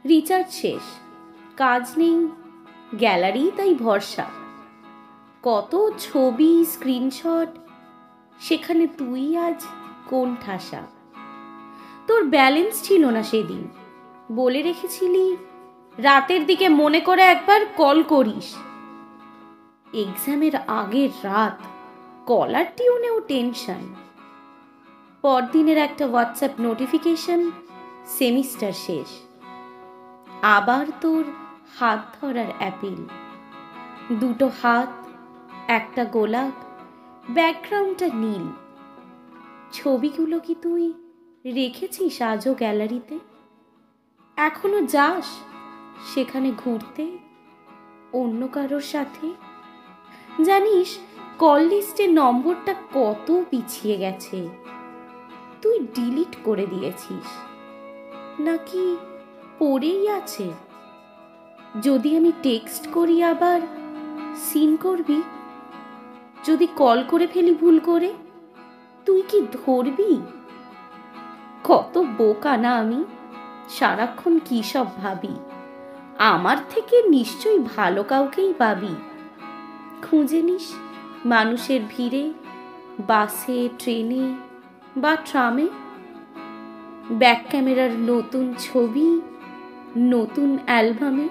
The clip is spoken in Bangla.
রিচার্জ শেষ, কাজ নেই, গ্যালারি তাই ভরসা। কত ছবি, স্ক্রিনশট, সেখানে তুই আজ কোন ঠাসা। তোর ব্যালেন্স ছিল না সেদিন, বলে রেখেছিলি রাতের দিকে মনে করে একবার কল করিস। এক্সামের আগের রাত, কলার টিউনেও টেনশন। পরদিনের একটা হোয়াটসঅ্যাপ নোটিফিকেশন, সেমিস্টার শেষ। আবার তোর হাত ধরার অ্যাপিল। দুটো হাত, একটা গোলাপ, ব্যাকগ্রাউন্ডটা নীল। ছবিগুলো কি তুই রেখেছিস আজও গ্যালারিতে? এখনো যাস সেখানে ঘুরতে অন্য কারোর সাথে? জানিস কল লিস্টের নম্বরটা কত পিছিয়ে গেছে। তুই ডিলিট করে দিয়েছিস নাকি পড়েই আছে? যদি আমি টেক্সট করি আবার সিন করবি? যদি কল করে ফেলি ভুল করে, তুই কি ধরবি? কত বোকা না আমি, সারাক্ষণ কি সব ভাবি। আমার থেকে নিশ্চয়ই ভালো কাউকেই পাবি। খুঁজে নিস মানুষের ভিড়ে, বাসে, ট্রেনে বা ট্রামে। ব্যাক ক্যামেরার নতুন ছবি, নতুন অ্যালবামে।